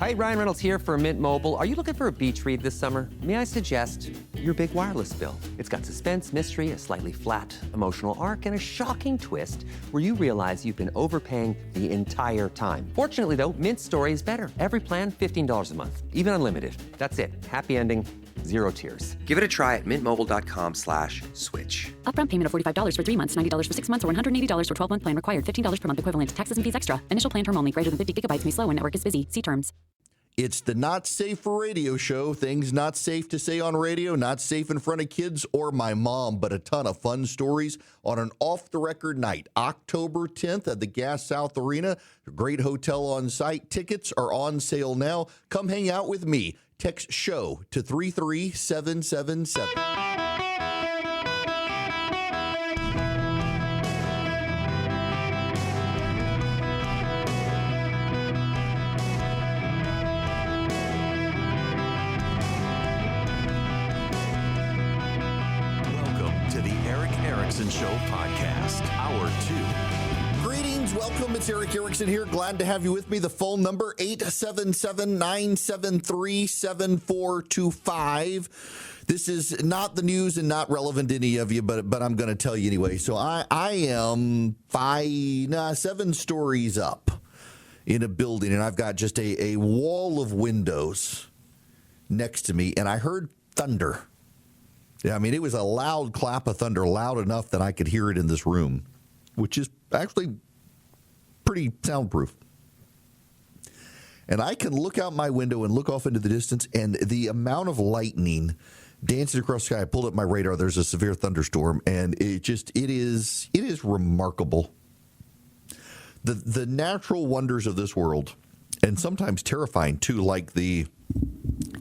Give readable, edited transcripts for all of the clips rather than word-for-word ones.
right, Ryan Reynolds here for Mint Mobile. Are you looking for a beach read this summer? May I suggest your big wireless bill? It's got suspense, mystery, a slightly flat emotional arc, and a shocking twist where you realize you've been overpaying the entire time. Fortunately, though, Mint's story is better. Every plan, $15 a month, even unlimited. That's it. Happy ending, zero tears. Give it a try at mintmobile.com/switch. Upfront payment of $45 for 3 months, $90 for 6 months, or $180 for 12-month plan required. $15 per month equivalent. Taxes and fees extra. Initial plan term only. Greater than 50 gigabytes may slow when network is busy. See terms. It's the Not Safe for Radio show. Things not safe to say on radio, not safe in front of kids or my mom, but a ton of fun stories on an off-the-record night. October 10th at the Gas South Arena. A great hotel on site. Tickets are on sale now. Come hang out with me. Text SHOW to 33777. Erick Erickson Show podcast, hour 2. Greetings, welcome. It's Erick Erickson here. Glad to have you with me. The phone number 877-973-7425. This is not the news and not relevant to any of you, but I'm going to tell you anyway. So I am 7 stories up in a building, and I've got just a wall of windows next to me, and I heard thunder. Yeah, I mean, it was a loud clap of thunder, loud enough that I could hear it in this room, which is actually pretty soundproof. And I can look out my window and look off into the distance, and the amount of lightning dancing across the sky. I pulled up my radar. There's a severe thunderstorm, and it is remarkable. The natural wonders of this world, and sometimes terrifying too, like the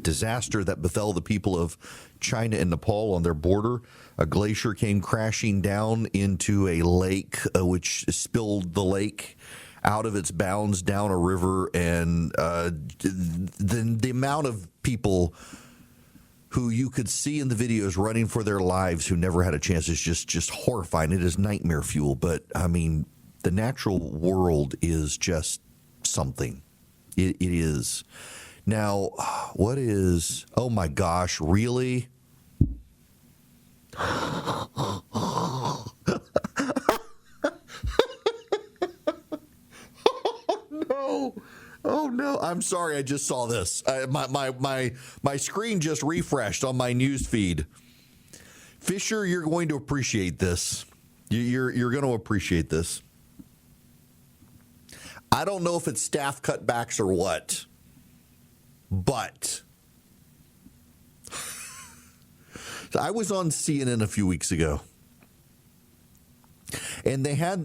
disaster that befell the people of China and Nepal on their border. A glacier came crashing down into a lake, which spilled the lake out of its bounds down a river, and the amount of people who you could see in the videos running for their lives who never had a chance is just horrifying. It is nightmare fuel, but I mean, the natural world is just something. It is. Now, what is, oh my gosh, really? Oh no. Oh no. I'm sorry, I just saw this. My screen just refreshed on my news feed. Fisher, you're going to appreciate this. You're going to appreciate this. I don't know if it's staff cutbacks or what. But so I was on CNN a few weeks ago, and they call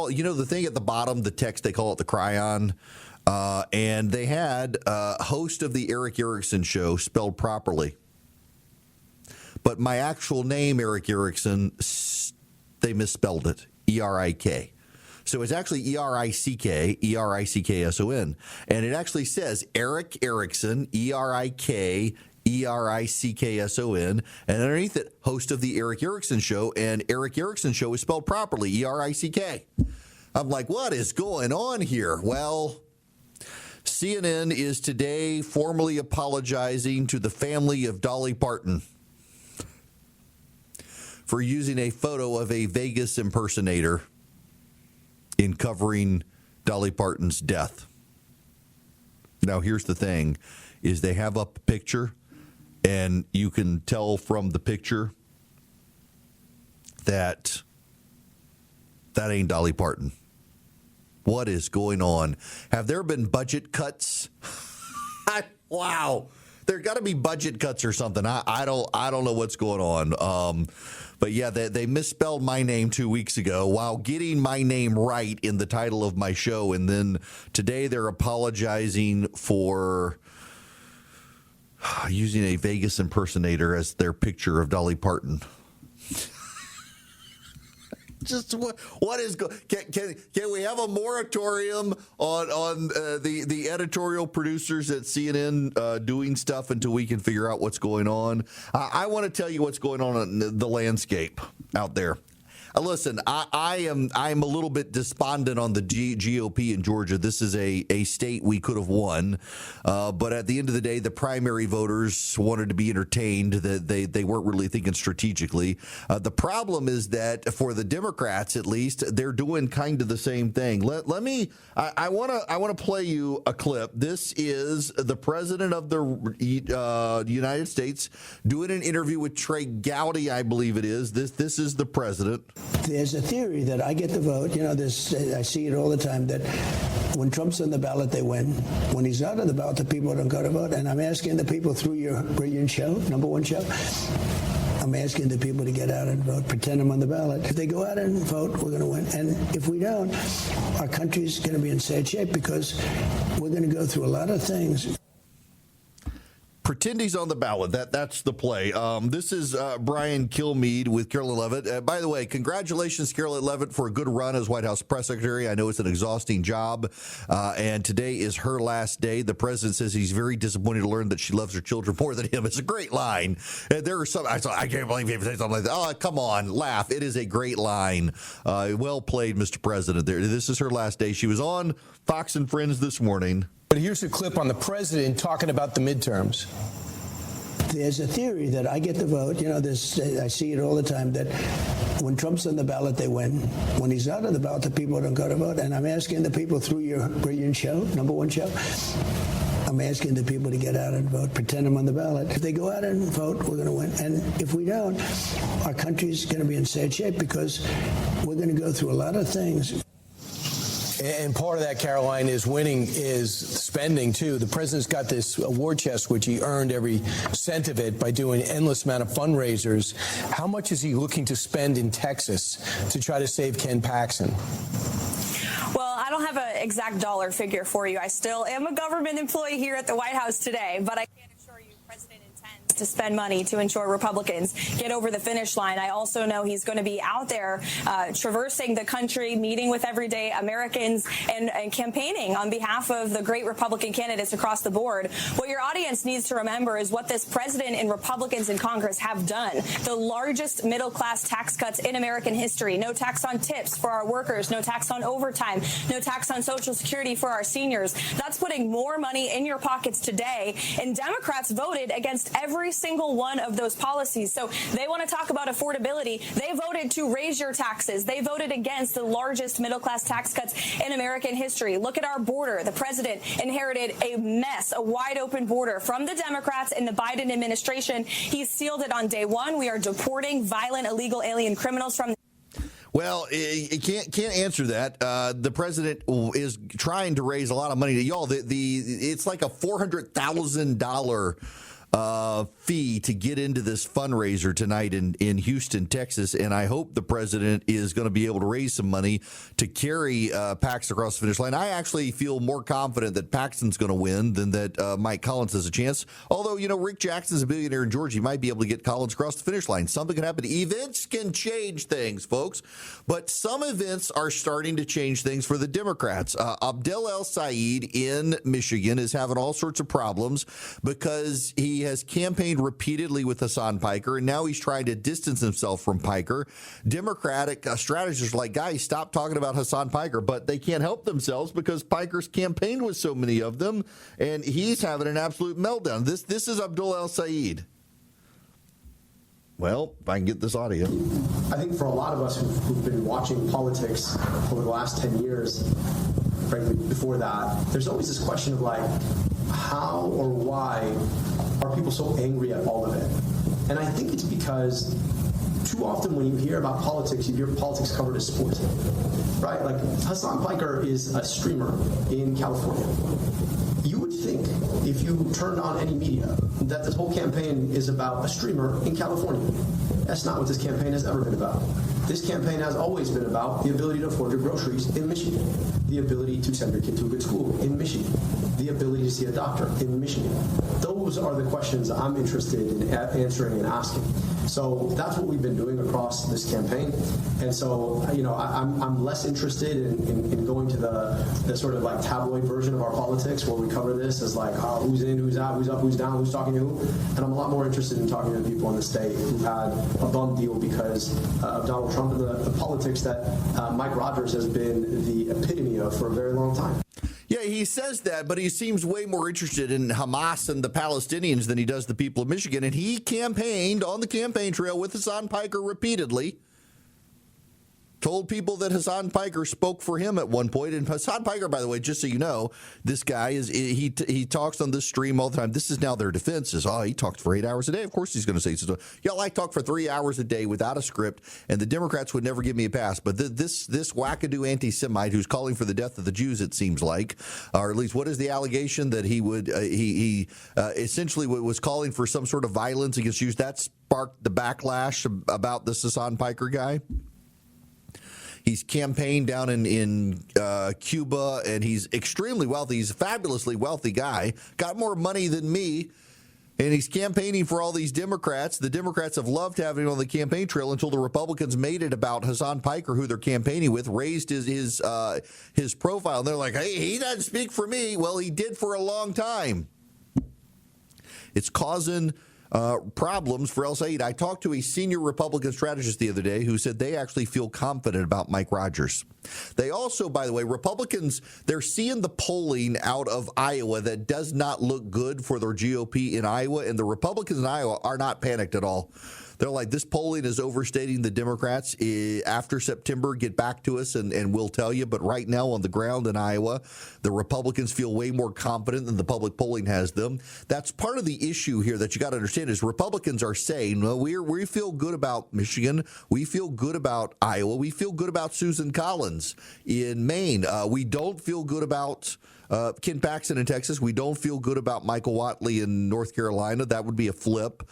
it, the thing at the bottom, the text, they call it the cryon, and they had host of the Erick Erickson Show spelled properly. But my actual name, Erick Erickson, they misspelled it, E-R-I-K. So it's actually Erickson, and it actually says Erick Erickson, Erick Erickson, and underneath it, host of the Erick Erickson Show, and Erick Erickson Show is spelled properly, Erick. I'm like, what is going on here? Well, CNN is today formally apologizing to the family of Dolly Parton for using a photo of a Vegas impersonator in covering Dolly Parton's death. Now, here's the thing, is they have up a picture, and you can tell from the picture that ain't Dolly Parton. What is going on? Have there been budget cuts? Wow. There got to be budget cuts or something. I don't know what's going on. But yeah, they misspelled my name 2 weeks ago while getting my name right in the title of my show. And then today they're apologizing for using a Vegas impersonator as their picture of Dolly Parton. Just what is going? Can we have a moratorium on the editorial producers at CNN doing stuff until we can figure out what's going on? I want to tell you what's going on in the landscape out there. Listen, I'm a little bit despondent on the GOP in Georgia. This is a state we could have won, but at the end of the day, the primary voters wanted to be entertained. That they weren't really thinking strategically. The problem is that for the Democrats, at least, they're doing kind of the same thing. I want to play you a clip. This is the president of the United States doing an interview with Trey Gowdy, I believe it is. This is the president. There's a theory that I get the vote. You know, I see it all the time, that when Trump's on the ballot, they win. When he's not on the ballot, the people don't go to vote. And I'm asking the people through your brilliant show, number one show, I'm asking the people to get out and vote, pretend I'm on the ballot. If they go out and vote, we're going to win. And if we don't, our country's going to be in sad shape, because we're going to go through a lot of things. Pretend he's on the ballot. That's the play. This is Brian Kilmeade with Karoline Leavitt. By the way, congratulations, Karoline Leavitt, for a good run as White House press secretary. I know it's an exhausting job, and today is her last day. The president says he's very disappointed to learn that she loves her children more than him. It's a great line. There are some. I can't believe you say something like that. Oh, come on, laugh. It is a great line. Well played, Mr. President. This is her last day. She was on Fox and Friends this morning. But here's a clip on the president talking about the midterms. There's a theory that I get the vote. You know, I see it all the time, that when Trump's on the ballot, they win. When he's not on the ballot, the people don't go to vote. And I'm asking the people through your brilliant show, number one show, I'm asking the people to get out and vote, pretend I'm on the ballot. If they go out and vote, we're going to win. And if we don't, our country's going to be in sad shape, because we're going to go through a lot of things. And part of that, Karoline, is winning is spending, too. The president's got this award chest, which he earned every cent of it by doing an endless amount of fundraisers. How much is he looking to spend in Texas to try to save Ken Paxton? Well, I don't have an exact dollar figure for you. I still am a government employee here at the White House today, but I can assure you the president intends to spend money to ensure Republicans get over the finish line. I also know he's going to be out there traversing the country, meeting with everyday Americans and campaigning on behalf of the great Republican candidates across the board. What your audience needs to remember is what this president and Republicans in Congress have done. The largest middle-class tax cuts in American history. No tax on tips for our workers, no tax on overtime, no tax on Social Security for our seniors. That's putting more money in your pockets today. And Democrats voted against every single one of those policies. So they want to talk about affordability. They voted to raise your taxes. They voted against the largest middle-class tax cuts in American history. Look at our border. The president inherited a mess, a wide-open border from the Democrats in the Biden administration. He sealed it on day one. We are deporting violent, illegal alien criminals from. Well, you can't answer that. The president is trying to raise a lot of money to y'all. It's like a $400,000 fee to get into this fundraiser tonight in Houston, Texas, and I hope the president is going to be able to raise some money to carry Paxton across the finish line. I actually feel more confident that Paxton's going to win than that Mike Collins has a chance. Although, you know, Rick Jackson's a billionaire in Georgia. He might be able to get Collins across the finish line. Something can happen. Events can change things, folks, but some events are starting to change things for the Democrats. Abdul El-Sayed in Michigan is having all sorts of problems because he has campaigned repeatedly with Hassan Piker, and now he's trying to distance himself from Piker. Democratic strategists are like, guys, stop talking about Hassan Piker, but they can't help themselves because Piker's campaigned with so many of them, and he's having an absolute meltdown. This is Abdul El-Sayed. Well, if I can get this audio. I think for a lot of us who've been watching politics over the last 10 years, frankly, before that, there's always this question of like, how or why are people so angry at all of it? And I think it's because too often when you hear about politics, you hear politics covered as sport, right? Like Hassan Piker is a streamer in California. You would think if you turned on any media that this whole campaign is about a streamer in California. That's not what this campaign has ever been about. This campaign has always been about the ability to afford your groceries in Michigan, the ability to send your kid to a good school in Michigan, the ability to see a doctor in Michigan. Those are the questions I'm interested in answering and asking. So that's what we've been doing across this campaign. And so, you know, I'm less interested in going to the sort of like tabloid version of our politics where we cover this as like, who's in, who's out, who's up, who's down, who's talking to who. And I'm a lot more interested in talking to the people in the state who had a bum deal because of Donald Donald Trump and the politics that Mike Rogers has been the epitome of for a very long time. Yeah, he says that, but he seems way more interested in Hamas and the Palestinians than he does the people of Michigan. And he campaigned on the campaign trail with Hassan Piker repeatedly. Told people that Hassan Piker spoke for him at one point. And Hassan Piker, by the way, just so you know, this guy he talks on this stream all the time. This is now their defense is, he talks for 8 hours a day. Of course he's going to say so. Yeah, I talk for 3 hours a day without a script, and the Democrats would never give me a pass. But this wackadoo anti-Semite who's calling for the death of the Jews, it seems like, or at least what is the allegation that he would he essentially was calling for some sort of violence against Jews. That sparked the backlash about this Hassan Piker guy. He's campaigned down in Cuba, and he's extremely wealthy. He's a fabulously wealthy guy, got more money than me, and he's campaigning for all these Democrats. The Democrats have loved having him on the campaign trail until the Republicans made it about Hassan Piker, who they're campaigning with, raised his profile. And they're like, hey, he doesn't speak for me. Well, he did for a long time. It's causing problems for El-Sayed. I talked to a senior Republican strategist the other day who said they actually feel confident about Mike Rogers. They also, by the way, Republicans, they're seeing the polling out of Iowa that does not look good for their GOP in Iowa, and the Republicans in Iowa are not panicked at all. They're like, this polling is overstating the Democrats. After September, get back to us and we'll tell you. But right now on the ground in Iowa, the Republicans feel way more confident than the public polling has them. That's part of the issue here that you got to understand is Republicans are saying, well, we feel good about Michigan. We feel good about Iowa. We feel good about Susan Collins in Maine. We don't feel good about Ken Paxton in Texas. We don't feel good about Michael Whatley in North Carolina. That would be a flip.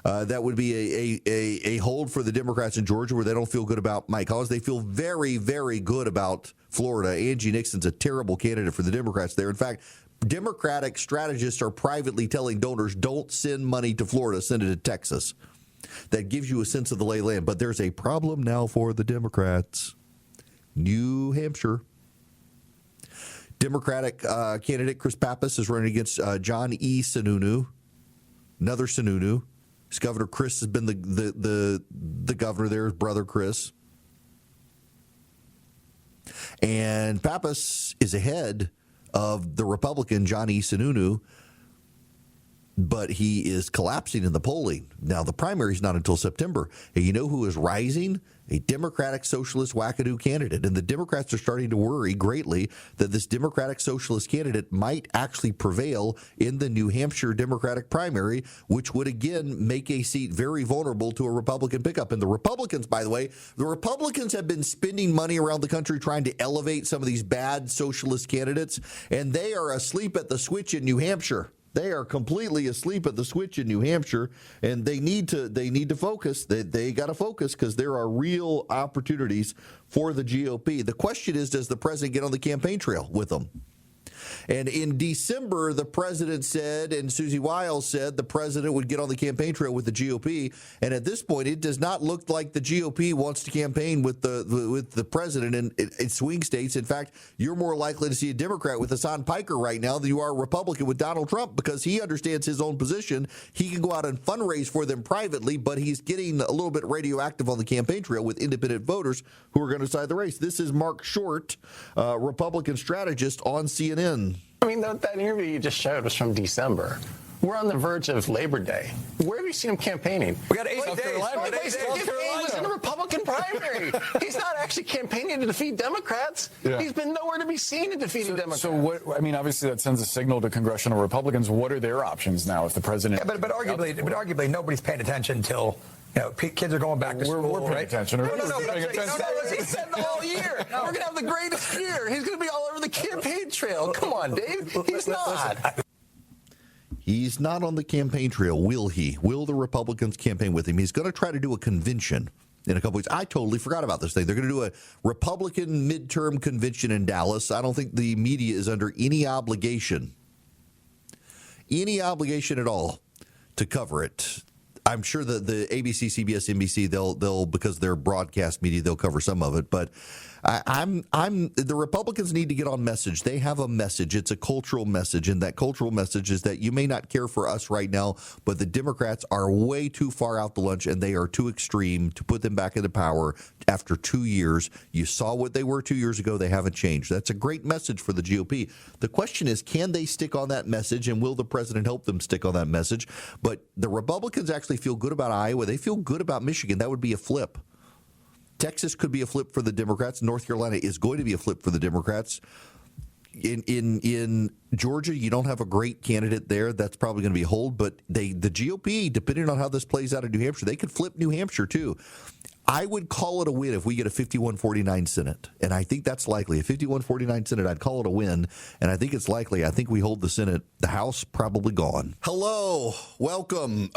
That would be a hold for the Democrats in Georgia where they don't feel good about Mike Collins. They feel very, very good about Florida. Angie Nixon's a terrible candidate for the Democrats there. In fact, Democratic strategists are privately telling donors, don't send money to Florida, send it to Texas. That gives you a sense of the lay of the land. But there's a problem now for the Democrats. New Hampshire. Democratic candidate Chris Pappas is running against John E. Sununu, another Sununu. His governor Chris has been the governor there, his brother Chris. And Pappas is ahead of the Republican John E. Sununu, but he is collapsing in the polling. Now, the primary is not until September. And you know who is rising? A Democratic socialist wackadoo candidate. And the Democrats are starting to worry greatly that this Democratic socialist candidate might actually prevail in the New Hampshire Democratic primary, which would, again, make a seat very vulnerable to a Republican pickup. And the Republicans, by the way, the Republicans have been spending money around the country trying to elevate some of these bad socialist candidates, and they are asleep at the switch in New Hampshire. They are completely asleep at the switch in New Hampshire, and they need to focus. They got to focus because there are real opportunities for the GOP. The question is, does the president get on the campaign trail with them? And in December, the president said, and Susie Wiles said, the president would get on the campaign trail with the GOP. And at this point, it does not look like the GOP wants to campaign with the president in swing states. In fact, you're more likely to see a Democrat with Hassan Piker right now than you are a Republican with Donald Trump because he understands his own position. He can go out and fundraise for them privately, but he's getting a little bit radioactive on the campaign trail with independent voters who are going to decide the race. This is Mark Short, Republican strategist on CNN. I mean, that interview you just showed was from December. We're on the verge of Labor Day. Where have you seen him campaigning? We got 8 days. He was in a Republican primary. He's not actually campaigning to defeat Democrats. Yeah. He's been nowhere to be seen in defeating Democrats. So what? I mean, obviously that sends a signal to congressional Republicans. What are their options now if the president? Yeah, but arguably nobody's paying attention until. You know, kids are going back to school. We're paying attention. No, he said the whole year. We're going to have the greatest year. He's going to be all over the campaign trail. Come on, Dave. He's not. He's not on the campaign trail, will he? Will the Republicans campaign with him? He's going to try to do a convention in a couple weeks. I totally forgot about this thing. They're going to do a Republican midterm convention in Dallas. I don't think the media is under any obligation at all to cover it. I'm sure that the ABC, CBS, NBC, they'll because they're broadcast media, they'll cover some of it. But the Republicans need to get on message. They have a message. It's a cultural message, and that cultural message is that you may not care for us right now, but the Democrats are way too far out to lunch, and they are too extreme to put them back into power after 2 years. You saw what they were 2 years ago. They haven't changed. That's a great message for the GOP. The question is, can they stick on that message, and will the president help them stick on that message? But the Republicans actually feel good about Iowa. They feel good about Michigan. That would be a flip. Texas could be a flip for the Democrats. North Carolina is going to be a flip for the Democrats. In Georgia, you don't have a great candidate there. That's probably going to be a hold. But the GOP, depending on how this plays out in New Hampshire, they could flip New Hampshire too. I would call it a win if we get a 51-49 Senate. And I think that's likely. A 51-49 Senate, I'd call it a win. And I think it's likely. I think we hold the Senate. The House, probably gone. Hello. Welcome.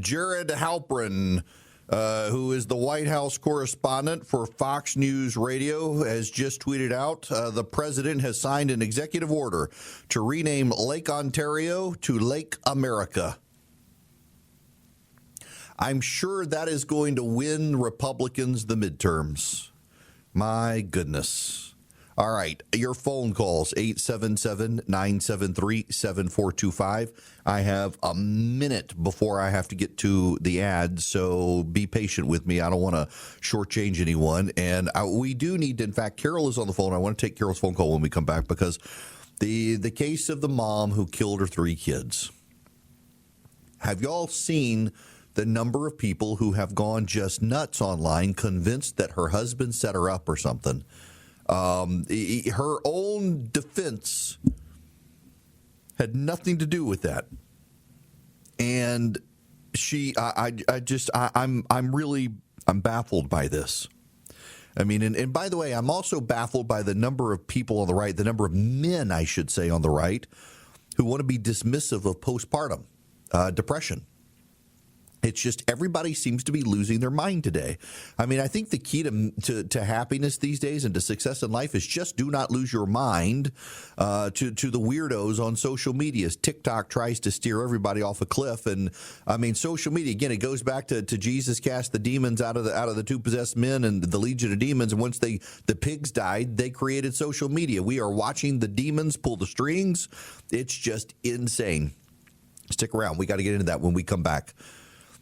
Jared Halpern, who is the White House correspondent for Fox News Radio, has just tweeted out the president has signed an executive order to rename Lake Ontario to Lake America. I'm sure that is going to win Republicans the midterms. My goodness. All right, your phone calls, 877-973-7425. I have a minute before I have to get to the ad, so be patient with me. I don't want to shortchange anyone. And we do need to, in fact, Carol is on the phone. I want to take Carol's phone call when we come back because the case of the mom who killed her 3 kids. Have y'all seen the number of people who have gone just nuts online, convinced that her husband set her up or something? Her own defense had nothing to do with that. And I'm baffled by this. I mean, and by the way, I'm also baffled by the number of people on the right, the number of men, I should say, on the right, who want to be dismissive of postpartum depression. It's just everybody seems to be losing their mind today. I mean, I think the key to happiness these days and to success in life is just do not lose your mind to the weirdos on social media. TikTok tries to steer everybody off a cliff. And I mean, social media, again, it goes back to Jesus cast the demons out of the 2 possessed men and the legion of demons. And once the pigs died, they created social media. We are watching the demons pull the strings. It's just insane. Stick around. We got to get into that when we come back.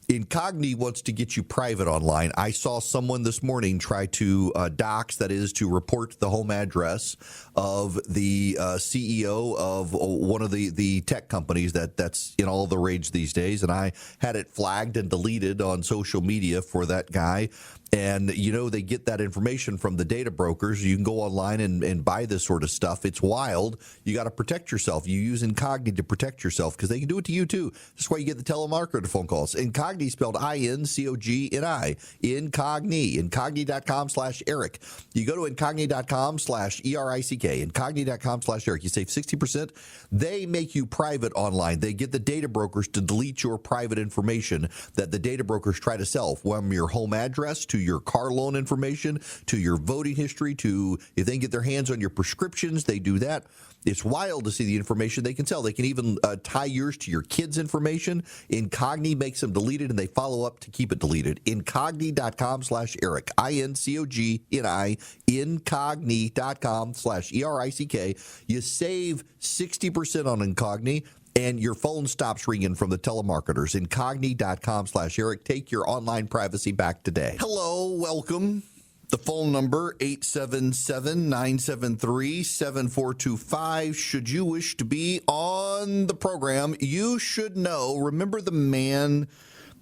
Incogni wants to get you private online. I saw someone this morning try to dox, that is, to report the home address of the CEO of one of the tech companies that's in all the rage these days. And I had it flagged and deleted on social media for that guy. And, you know, they get that information from the data brokers. You can go online and buy this sort of stuff. It's wild. You got to protect yourself. You use Incogni to protect yourself because they can do it to you, too. That's why you get the telemarketer phone calls. Incogni spelled I-N-C-O-G-N-I. Incogni. Incogni.com/Erick. You go to Incogni.com/ERICK. Incogni.com/Erick. You save 60%. They make you private online. They get the data brokers to delete your private information that the data brokers try to sell, from your home address to your car loan information, to your voting history, to if they can get their hands on your prescriptions, they do that. It's wild to see the information they can sell. They can even tie yours to your kids' information. Incogni makes them deleted, and they follow up to keep it deleted. Incogni.com/Erick. I-N-C-O-G-N-I. Incogni.com/ERICK. You save 60% on Incogni, and your phone stops ringing from the telemarketers. Incogni.com/Erick. Take your online privacy back today. Hello, welcome. The phone number, 877-973-7425. Should you wish to be on the program, you should know. Remember the man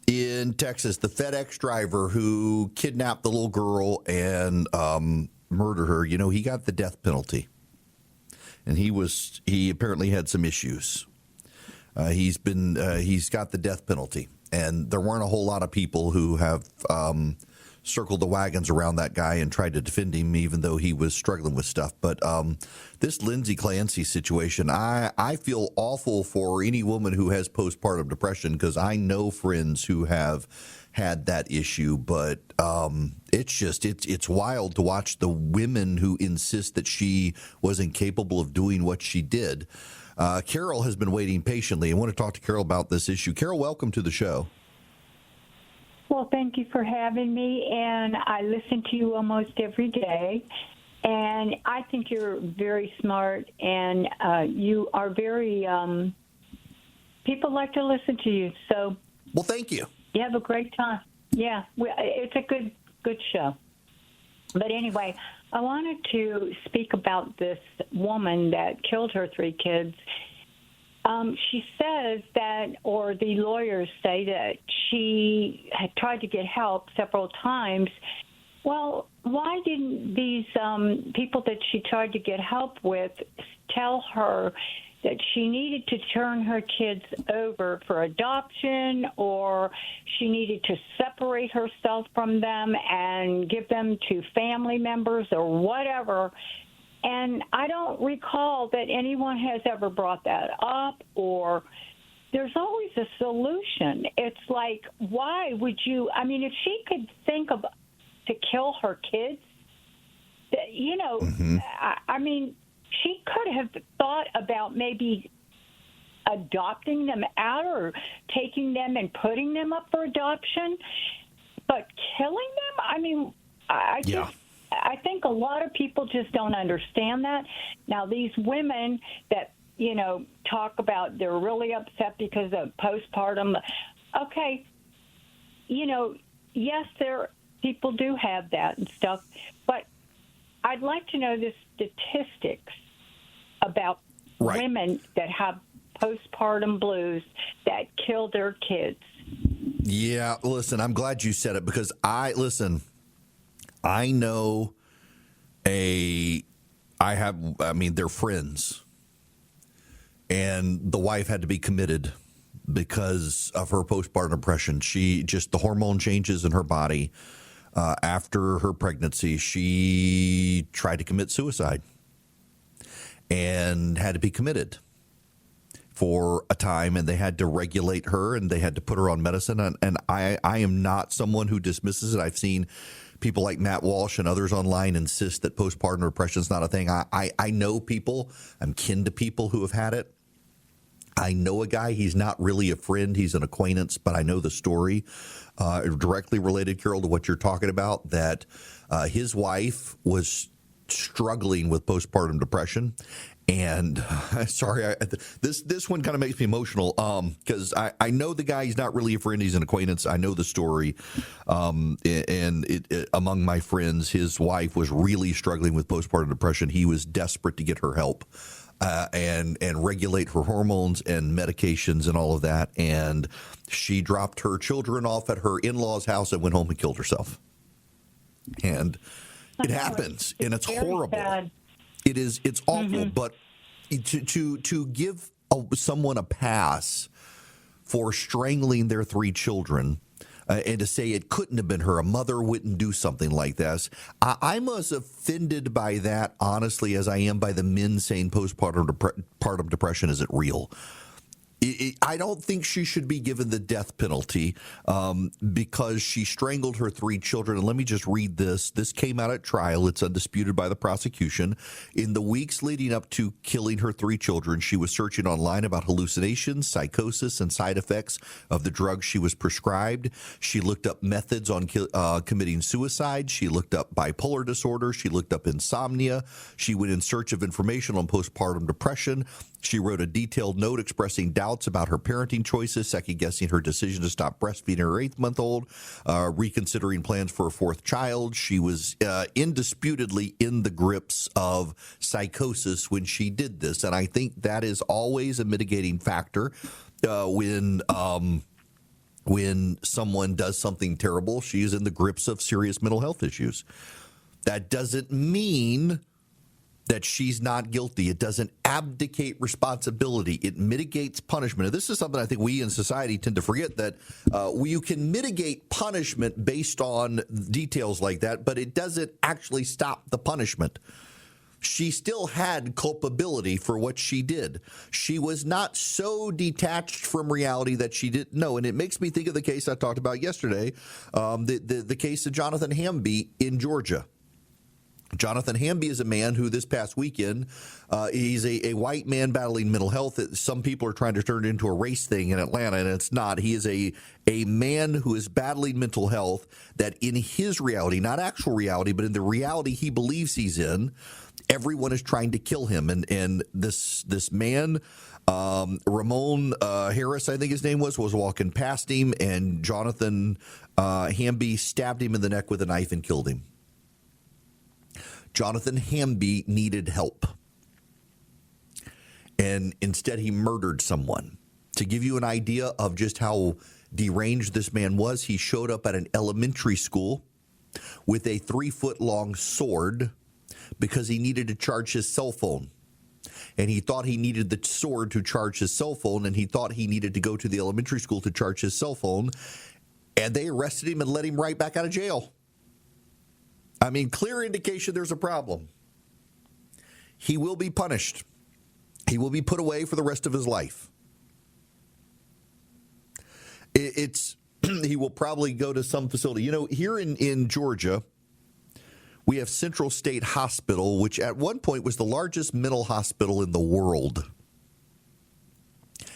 in Texas, the FedEx driver who kidnapped the little girl and murdered her? You know, he got the death penalty. And he apparently had some issues. He's got the death penalty. And there weren't a whole lot of people who have circled the wagons around that guy and tried to defend him, even though he was struggling with stuff. But this Lindsay Clancy situation, I feel awful for any woman who has postpartum depression, because I know friends who have had that issue. But it's wild to watch the women who insist that she was incapable of doing what she did. Carol has been waiting patiently. I want to talk to Carol about this issue. Carol, welcome to the show. Well, thank you for having me, and I listen to you almost every day. And I think you're very smart, and you are very, people like to listen to you. So, well, thank you. You have a great time. Yeah, it's a good show. But anyway, I wanted to speak about this woman that killed her 3 kids. She says that, or the lawyers say that she had tried to get help several times. Well, why didn't these people that she tried to get help with tell her that she needed to turn her kids over for adoption, or she needed to separate herself from them and give them to family members or whatever? And I don't recall that anyone has ever brought that up, or there's always a solution. It's like, why would you? I mean, if she could think of to kill her kids, you know, I mean, she could have thought about maybe adopting them out or taking them and putting them up for adoption, but killing them? I mean, I think a lot of people just don't understand that. Now, these women that, you know, talk about they're really upset because of postpartum. Okay, you know, yes, people do have that and stuff, but I'd like to know the statistics about women that have postpartum blues that kill their kids. Yeah, listen, I'm glad you said it because I know they're friends, and the wife had to be committed because of her postpartum depression. The hormone changes in her body. After her pregnancy, she tried to commit suicide and had to be committed for a time, and they had to regulate her and they had to put her on medicine. And I am not someone who dismisses it. I've seen people like Matt Walsh and others online insist that postpartum depression is not a thing. I know people, I'm kin to people who have had it. I know a guy, he's not really a friend, he's an acquaintance, but I know the story directly related, Carol, to what you're talking about, that his wife was struggling with postpartum depression. And sorry, this one kind of makes me emotional because I know the guy, he's not really a friend, he's an acquaintance. I know the story. Among my friends, his wife was really struggling with postpartum depression. He was desperate to get her help. And regulate her hormones and medications and all of that. And she dropped her children off at her in-laws' house and went home and killed herself. And it happens, and it's horrible. Sad. It's awful. But to give someone a pass for strangling their 3 children, and to say it couldn't have been her, a mother wouldn't do something like this. I'm as offended by that, honestly, as I am by the men saying postpartum depression isn't real. I don't think she should be given the death penalty because she strangled her 3 children. And let me just read this. This came out at trial. It's undisputed by the prosecution. In the weeks leading up to killing her 3 children, she was searching online about hallucinations, psychosis, and side effects of the drugs she was prescribed. She looked up methods on committing suicide. She looked up bipolar disorder. She looked up insomnia. She went in search of information on postpartum depression. She wrote a detailed note expressing doubts about her parenting choices, second-guessing her decision to stop breastfeeding her 8-month-old, reconsidering plans for a 4th child. She was indisputably in the grips of psychosis when she did this, and I think that is always a mitigating factor when someone does something terrible. She is in the grips of serious mental health issues. That doesn't mean that she's not guilty. It doesn't abdicate responsibility. It mitigates punishment. And this is something I think we in society tend to forget, that you can mitigate punishment based on details like that, but it doesn't actually stop the punishment. She still had culpability for what she did. She was not so detached from reality that she didn't know. And it makes me think of the case I talked about yesterday, the case of Jonathan Hamby in Georgia, Jonathan Hamby is a man who this past weekend, he's a white man battling mental health. Some people are trying to turn it into a race thing in Atlanta, and it's not. He is a man who is battling mental health that in his reality, not actual reality, but in the reality he believes he's in, everyone is trying to kill him. And this man, Ramon Harris, I think his name was walking past him, and Jonathan Hamby stabbed him in the neck with a knife and killed him. Jonathan Hamby needed help, and instead he murdered someone. To give you an idea of just how deranged this man was, he showed up at an elementary school with a 3-foot-long sword because he needed to charge his cell phone. And he thought he needed the sword to charge his cell phone, and he thought he needed to go to the elementary school to charge his cell phone, and they arrested him and let him right back out of jail. I mean, clear indication there's a problem. He will be punished. He will be put away for the rest of his life. He will probably go to some facility. You know, here in Georgia, we have Central State Hospital, which at one point was the largest mental hospital in the world.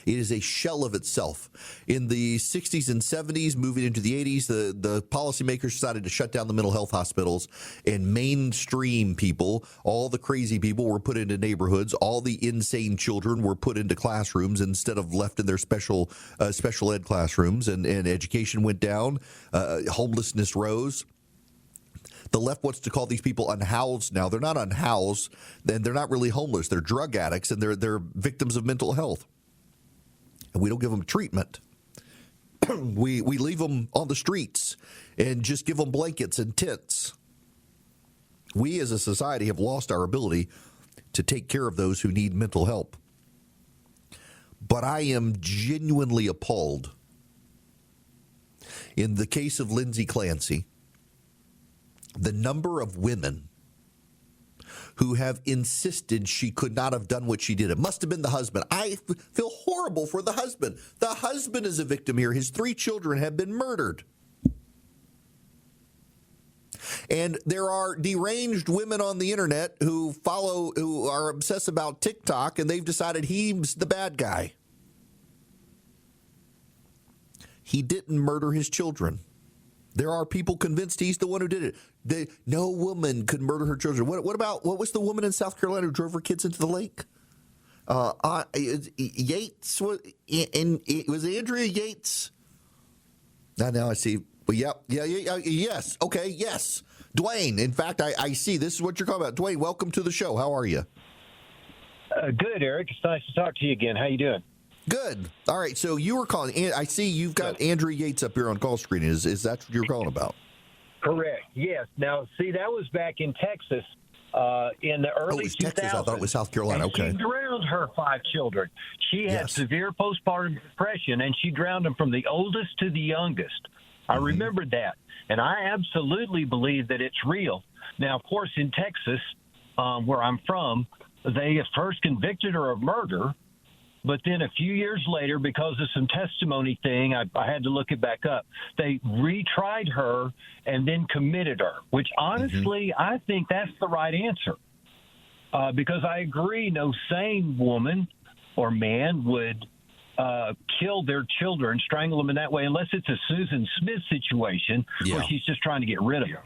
It is a shell of itself. In the 60s and 70s, moving into the 80s, the policymakers decided to shut down the mental health hospitals, and mainstream people, all the crazy people, were put into neighborhoods. All the insane children were put into classrooms instead of left in their special ed classrooms, and education went down. Homelessness rose. The left wants to call these people unhoused now. They're not unhoused, and they're not really homeless. They're drug addicts, and they're victims of mental health. And we don't give them treatment. we leave them on the streets and just give them blankets and tents. We as a society have lost our ability to take care of those who need mental help. But I am genuinely appalled. In the case of Lindsay Clancy, the number of women who have insisted she could not have done what she did. It must have been the husband. I feel horrible for the husband. The husband is a victim here. His 3 children have been murdered. And there are deranged women on the internet who are obsessed about TikTok, and they've decided he's the bad guy. He didn't murder his children. There are people convinced he's the one who did it. No woman could murder her children. What was the woman in South Carolina who drove her kids into the lake? Yates, it was Andrea Yates. Now I see. Well, yes. Okay, yes. Dwayne, in fact, I see. This is what you're talking about. Dwayne, welcome to the show. How are you? Good, Eric. It's nice to talk to you again. How you doing? Good. All right. So you were calling. I see you've got Andrea Yates up here on call screen. Is that what you're calling about? Correct. Yes. Now, see, that was back in Texas in the early 2000s. Texas. I thought it was South Carolina. Okay. She drowned her 5 children. She had severe postpartum depression, and she drowned them from the oldest to the youngest. I remembered that, and I absolutely believe that it's real. Now, of course, in Texas, where I'm from, they at first convicted her of murder. But then a few years later, because of some testimony thing, I had to look it back up. They retried her and then committed her, which honestly, I think that's the right answer. Because I agree, no sane woman or man would kill their children, strangle them in that way, unless it's a Susan Smith situation where she's just trying to get rid of them.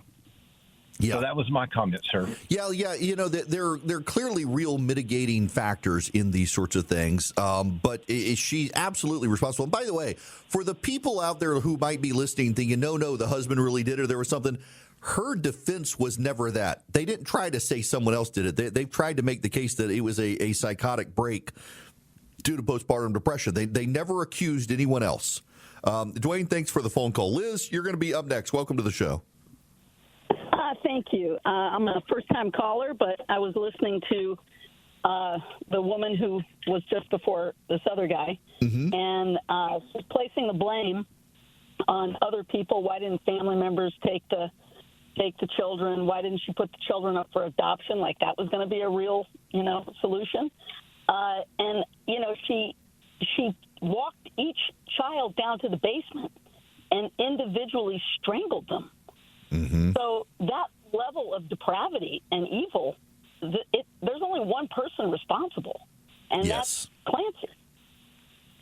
Yeah. So that was my comment, sir. Yeah. You know, there are clearly real mitigating factors in these sorts of things, but she's absolutely responsible. And by the way, for the people out there who might be listening thinking, no, the husband really did it, or there was something, her defense was never that. They didn't try to say someone else did it. They've tried to make the case that it was a psychotic break due to postpartum depression. They never accused anyone else. Dwayne, thanks for the phone call. Liz, you're going to be up next. Welcome to the show. Thank you. I'm a first-time caller, but I was listening to the woman who was just before this other guy, and she's placing the blame on other people. Why didn't family members take the children? Why didn't she put the children up for adoption? Like that was going to be a real, solution. And she walked each child down to the basement and individually strangled them. So that level of depravity and evil, there's only one person responsible, and that's Clancy.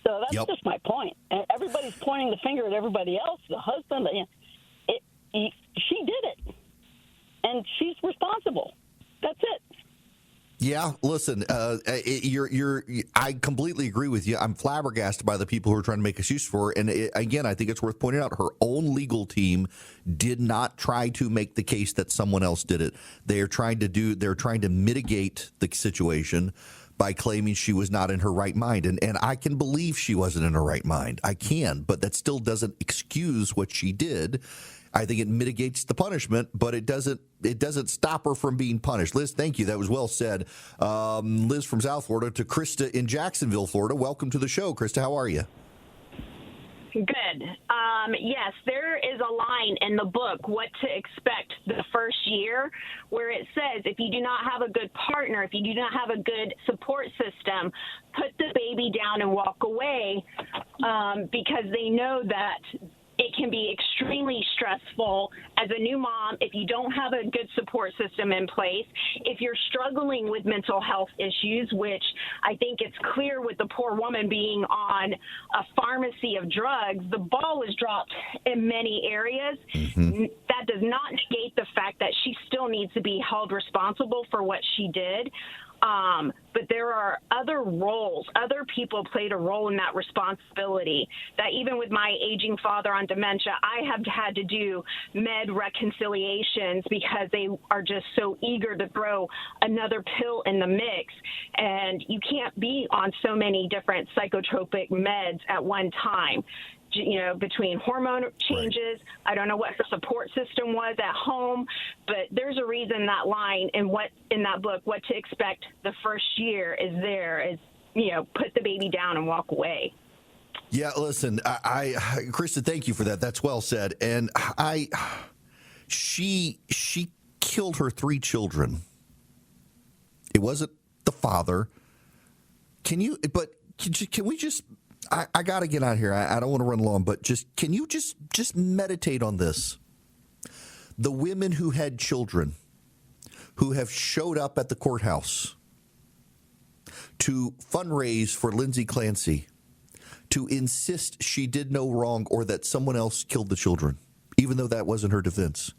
So that's just my point. And everybody's pointing the finger at everybody else, the husband. She did it, and she's responsible. That's it. Yeah, listen, I completely agree with you. I'm flabbergasted by the people who are trying to make excuse for her. And again, I think it's worth pointing out her own legal team did not try to make the case that someone else did it. They're trying to mitigate the situation by claiming she was not in her right mind. And I can believe she wasn't in her right mind. I can, but that still doesn't excuse what she did. I think it mitigates the punishment, but it doesn't stop her from being punished. Liz, thank you. That was well said. Liz from South Florida to Krista in Jacksonville, Florida. Welcome to the show. Krista, how are you? Good. Yes, there is a line in the book, What to Expect the First Year, where it says if you do not have a good partner, if you do not have a good support system, put the baby down and walk away, because they know that it can be extremely stressful as a new mom if you don't have a good support system in place. If you're struggling with mental health issues, which I think it's clear with the poor woman being on a pharmacy of drugs, the ball was dropped in many areas. Mm-hmm. That does not negate the fact that she still needs to be held responsible for what she did. But there are other roles. Other people played a role in that responsibility. That even with my aging father on dementia, I have had to do med reconciliations because they are just so eager to throw another pill in the mix. And you can't be on so many different psychotropic meds at one time. You know, between hormone changes, right. I don't know what the support system was at home, but there's a reason that line in that book, What to Expect the First Year, is put the baby down and walk away. Yeah, listen, I Krista, thank you for that. That's well said. And she killed her 3 children. It wasn't the father. Can we just? I got to get out of here. I don't want to run long, but can you just meditate on this? The women who had children, who have showed up at the courthouse to fundraise for Lindsay Clancy, to insist she did no wrong or that someone else killed the children, even though that wasn't her defense.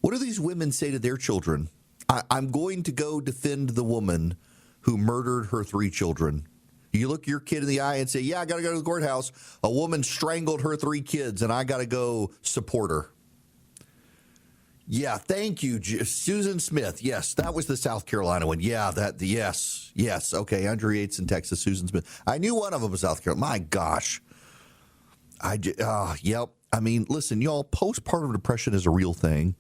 What do these women say to their children? I'm going to go defend the woman who murdered her 3 children. You look your kid in the eye and say, yeah, I got to go to the courthouse. A woman strangled her 3 kids, and I got to go support her. Yeah, thank you, Susan Smith. Yes, that was the South Carolina one. Yeah, yes. Okay, Andrea Yates in Texas, Susan Smith. I knew one of them was South Carolina. My gosh. Yep. I mean, listen, y'all, postpartum depression is a real thing,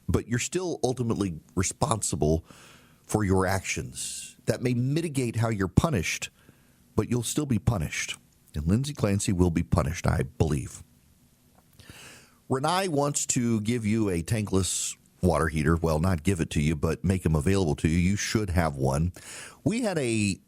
but you're still ultimately responsible for your actions. That may mitigate how you're punished, but you'll still be punished. And Lindsay Clancy will be punished, I believe. Renee wants to give you a tankless water heater. Well, not give it to you, but make them available to you. You should have one. We had a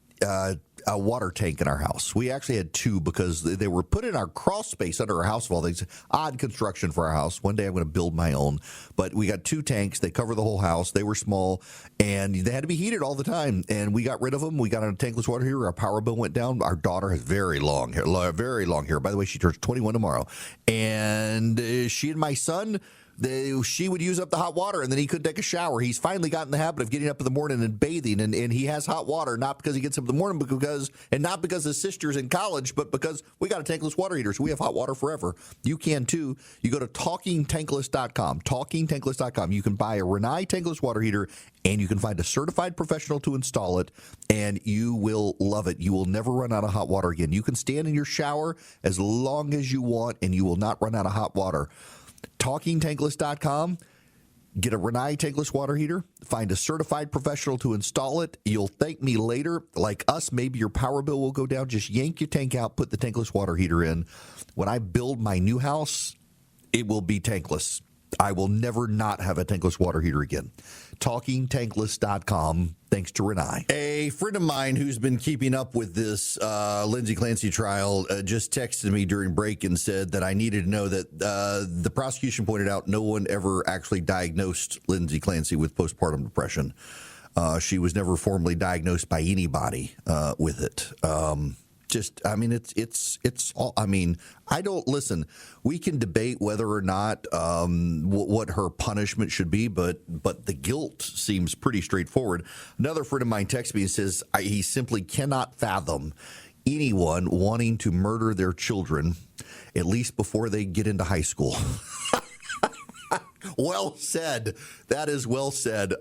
water tank in our house. We actually had 2 because they were put in our crawl space under our house of all things. Odd construction for our house. One day I'm going to build my own. But we got 2 tanks. They cover the whole house. They were small, and they had to be heated all the time. And we got rid of them. We got on a tankless water heater. Our power bill went down. Our daughter has very long hair. By the way, she turns 21 tomorrow. And she and my son, she would use up the hot water, and then he couldn't take a shower. He's finally gotten the habit of getting up in the morning and bathing, and he has hot water, not because he gets up in the morning, and not because his sister's in college, but because we got a tankless water heater, so we have hot water forever. You can, too. You go to TalkingTankless.com, TalkingTankless.com. You can buy a Renee tankless water heater, and you can find a certified professional to install it, and you will love it. You will never run out of hot water again. You can stand in your shower as long as you want, and you will not run out of hot water. TalkingTankless.com. Get a Renee tankless water heater. Find a certified professional to install it. You'll thank me later. Like us, maybe your power bill will go down. Just yank your tank out, put the tankless water heater in. When I build my new house, it will be tankless. I will never not have a tankless water heater again. TalkingTankless.com. Thanks to Renai. A friend of mine who's been keeping up with this Lindsay Clancy trial just texted me during break and said that I needed to know that the prosecution pointed out no one ever actually diagnosed Lindsay Clancy with postpartum depression. She was never formally diagnosed by anybody with it. It's all, I don't listen. We can debate whether or not what her punishment should be, but the guilt seems pretty straightforward. Another friend of mine texts me and says he simply cannot fathom anyone wanting to murder their children, at least before they get into high school. Well said. That is well said.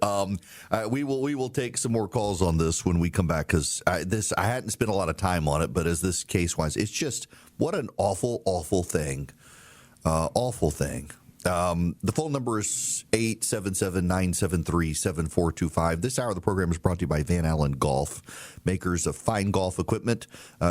We will take some more calls on this when we come back, because I hadn't spent a lot of time on it, but as this case was, it's just what an awful thing. Awful thing. The phone number is 877-973-7425. This hour of the program is brought to you by Van Allen Golf, makers of fine golf equipment.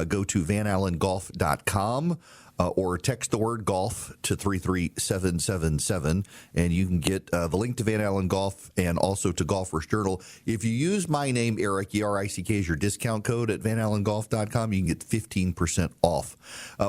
Go to vanallengolf.com. Or text the word golf to 33777, and you can get the link to Van Allen Golf and also to Golfer's Journal. If you use my name, Erick, E-R-I-C-K, as your discount code at vanallengolf.com, you can get 15% off.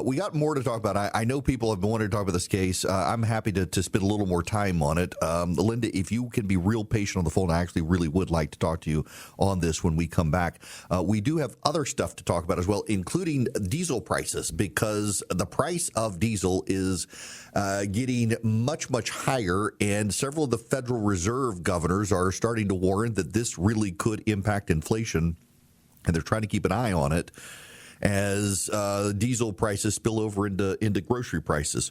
We got more to talk about. I know people have been wanting to talk about this case. I'm happy to spend a little more time on it. Linda, if you can be real patient on the phone, I actually really would like to talk to you on this when we come back. We do have other stuff to talk about as well, including diesel prices, because the price of diesel is getting much higher, and several of the Federal Reserve governors are starting to warn that this really could impact inflation, and they're trying to keep an eye on it as diesel prices spill over into grocery prices.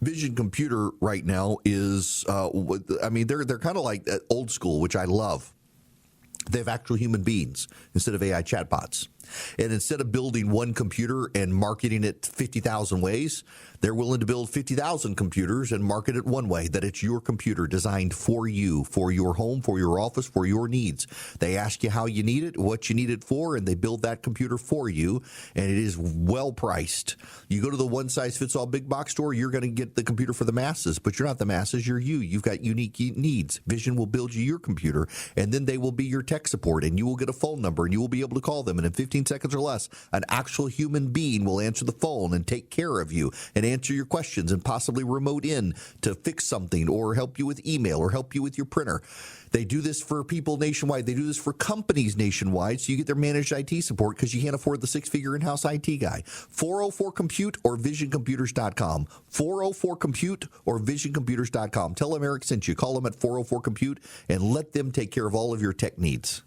Vision Computer right now is, they're kind of like old school, which I love. They have actual human beings instead of AI chatbots. And instead of building one computer and marketing it 50,000 ways, they're willing to build 50,000 computers and market it one way, that it's your computer designed for you, for your home, for your office, for your needs. They ask you how you need it, what you need it for, and they build that computer for you, and it is well priced. You go to the one-size-fits-all big box store, you're going to get the computer for the masses, but you're not the masses, you're you. You've got unique needs. Vision will build you your computer, and then they will be your tech support, and you will get a phone number, and you will be able to call them, and in 15 seconds or less, an actual human being will answer the phone and take care of you and answer your questions and possibly remote in to fix something or help you with email or help you with your printer. They do this for people nationwide. They do this for companies nationwide, so you get their managed IT support because you can't afford the six-figure in-house IT guy. 404-COMPUTE or VisionComputers.com. 404-COMPUTE or VisionComputers.com. Tell them Erick sent you. Call them at 404-COMPUTE and let them take care of all of your tech needs.